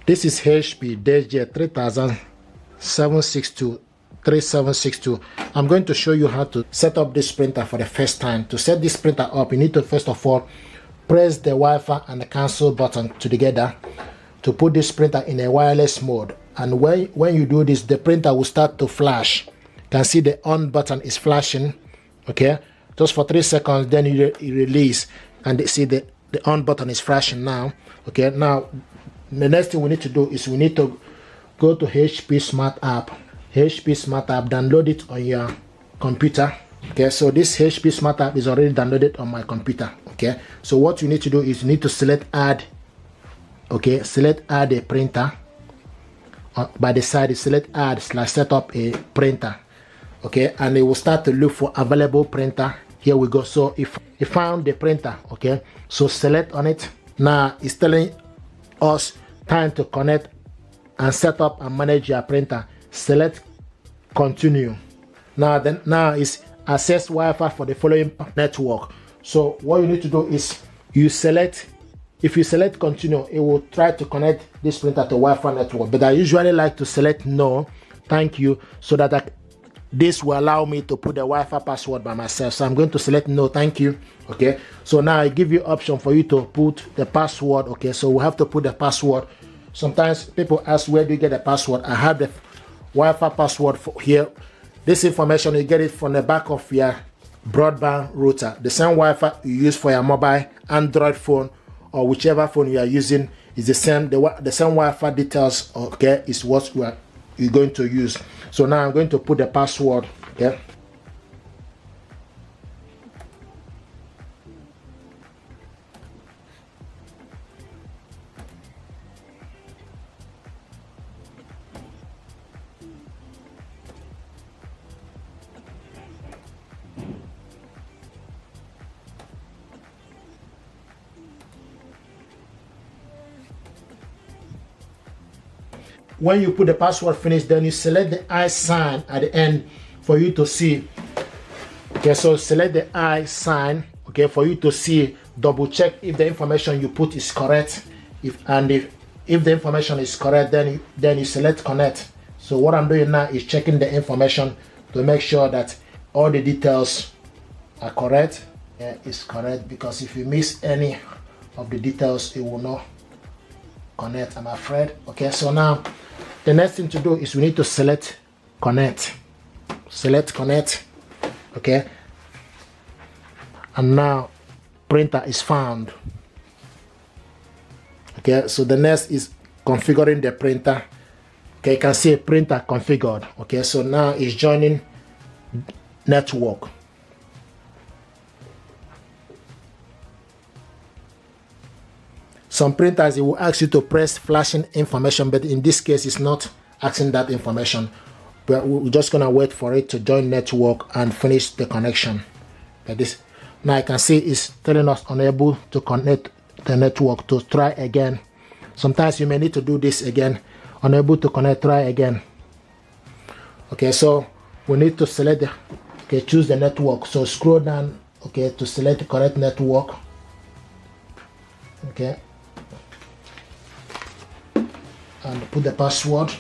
This is HP DeskJet 3762 3762. I'm going to show you how to set up this printer for the first time. To set this printer up, you need to first of all press the Wi-Fi and the cancel button together to put this printer in a wireless mode. And when you do this, the printer will start to flash. You can see the on button is flashing, okay, just for 3 seconds, then you release, and see the on button is flashing now. Okay, now the next thing we need to do is we need to go to HP Smart App. HP Smart App, download it on your computer. Okay, so this HP Smart App is already downloaded on my computer. Okay, so what you need to do is you need to select add. Okay, select add a printer. By the side, you select add / set up a printer. Okay, and it will start to look for available printer. Here we go. So if you found the printer, okay, so select on it. Now it's telling us time to connect and set up and manage your printer. Select continue. Now is access Wi-Fi for the following network. So what you need to do is you select. If you select continue, it will try to connect this printer to Wi-Fi network. But I usually like to select no, thank you, so that this will allow me to put the Wi-Fi password by myself. So I'm going to select no, thank you. Okay, so now I give you option for you to put the password. Okay, so we have to put the password. Sometimes people ask, where do you get the password? I have the Wi-Fi password for here. This information, you get it from the back of your broadband router. The same Wi-Fi you use for your mobile Android phone or whichever phone you are using is the same. The same Wi-Fi details, okay, is what you're going to use. So now I'm going to put the password. Okay. When you put the password finish, then you select the I sign at the end for you to see. Okay, so select the I sign, okay, for you to see, double check if the information you put is correct. If the information is correct, then you select connect. So what I'm doing now is checking the information to make sure that all the details are correct. Yeah, it's correct, because if you miss any of the details, it will not connect, I'm afraid. Okay, so now the next thing to do is we need to select connect. Select connect. Okay, and now printer is found. Okay, so the next is configuring the printer. Okay, you can see printer configured. Okay, so now it's joining network. Some printers, it will ask you to press flashing information, but in this case, it's not asking that information. But we're just gonna wait for it to join network and finish the connection. Like this. Now I can see it's telling us unable to connect the network. To try again. Sometimes you may need to do this again. Unable to connect, try again. Okay, so we need to select the, okay, choose the network. So scroll down, okay, to select the correct network. Okay. And put the password.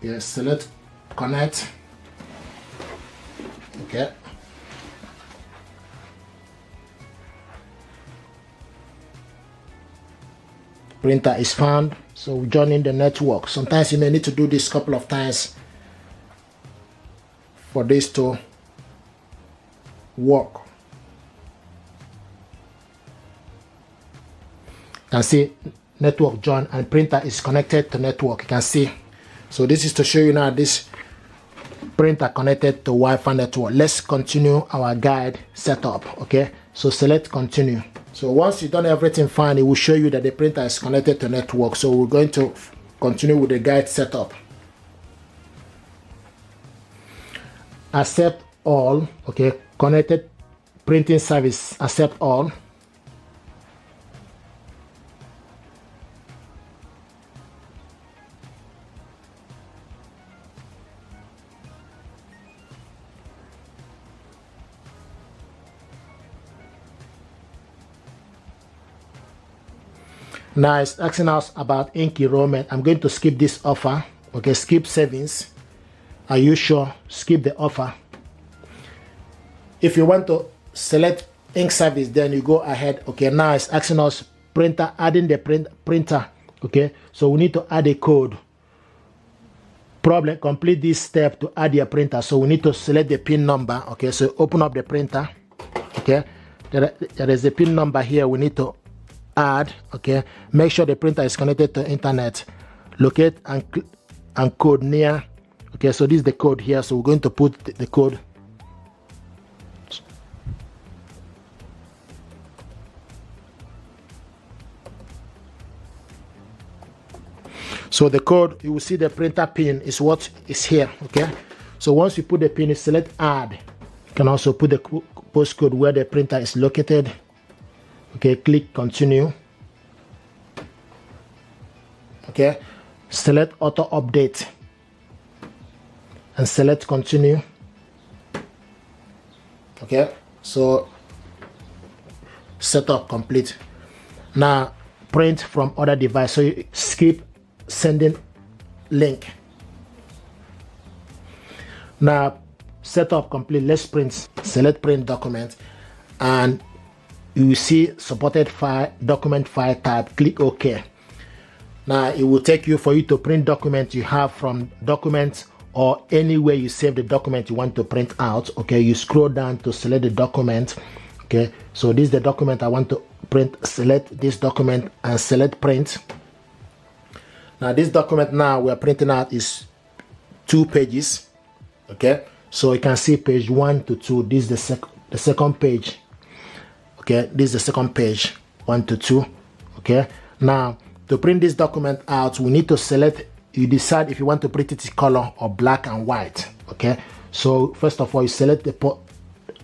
Yes, select connect. Okay. Printer is found, so we join in the network. Sometimes you may need to do this a couple of times for this to work. can see network join, and printer is connected to network. You can see. So this is to show you now this printer connected to Wi-Fi network. Let's continue our guide setup. Okay, so select continue. So once you've done everything fine, it will show you that the printer is connected to network. So we're going to continue with the guide setup. Accept all. Okay, connected printing service, accept all. Now it's asking us about ink enrollment. I'm going to skip this offer. Okay, skip savings. Are you sure? Skip the offer. If you want to select ink service, then you go ahead. Okay, now it's asking us printer, adding the printer. Okay, so we need to add a code. Problem, complete this step to add your printer. So we need to select the pin number. Okay, so open up the printer. Okay, there is a pin number here we need to add. Okay, make sure the printer is connected to internet. Locate and code near. Okay, so this is the code here, so we're going to put the code. So the code, you will see the printer pin is what is here. Okay, so once you put the pin, you select add. You can also put the postcode where the printer is located. Okay, click continue. Okay, select auto update and select continue. Okay, so setup complete. Now print from other device. So you skip sending link. Now setup complete. Let's print. Select print document, and you see supported file, document file type. Click OK. Now it will take you for you to print document you have from documents or anywhere you save the document you want to print out. Okay, you scroll down to select the document. Okay, so this is the document I want to print. Select this document and select print. Now this document now we are printing out is 2 pages. Okay, so you can see page 1 to 2. This is the second page. Okay, this is the second page, 1 to 2. Okay, now to print this document out, we need to select. You decide if you want to print it in color or black and white. Okay, so first of all, you select the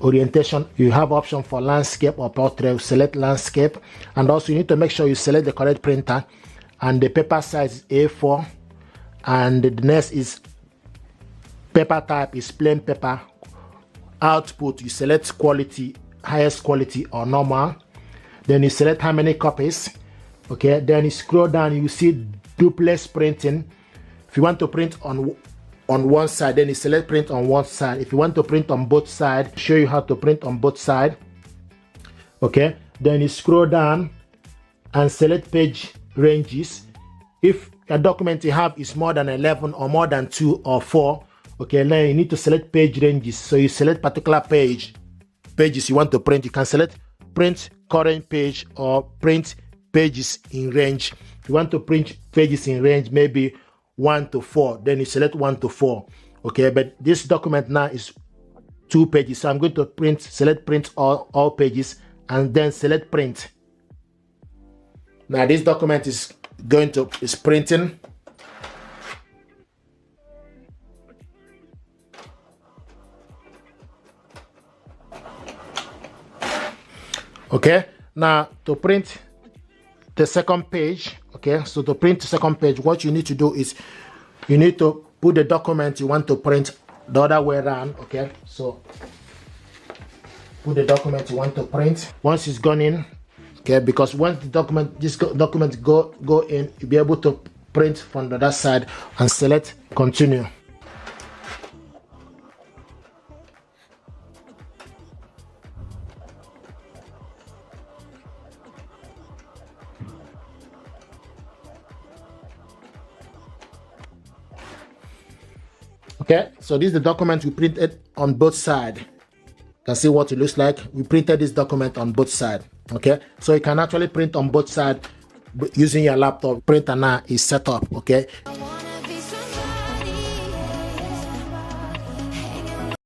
orientation. You have option for landscape or portrait. Select landscape, and also you need to make sure you select the correct printer, and the paper size is A4, and the next is paper type is plain paper. Output, you select quality, highest quality or normal. Then you select how many copies. Okay, then you scroll down, you see duplex printing. If you want to print on one side, then you select print on one side. If you want to print on both sides, show you how to print on both sides. Okay, then you scroll down and select page ranges. If a document you have is more than 11 or more than 2 or 4, okay, then you need to select page ranges. So you select particular pages you want to print. You can select print current page or print pages in range. If you want to print pages in range, maybe 1 to 4, then you select 1 to 4. Okay, but this document now is 2 pages, so I'm going to select print all pages, and then select print. Now this document is printing. Okay, now to print the second page. Okay, so to print the second page, what you need to do is you need to put the document you want to print the other way around. Okay, so put the document you want to print. Once it's gone in, okay, because once the document, this document go in, you'll be able to print from the other side, and select continue. Okay, so this is the document we printed on both sides. You can see what it looks like. We printed this document on both sides. Okay, so you can actually print on both sides using your laptop. Printer now is set up. Okay,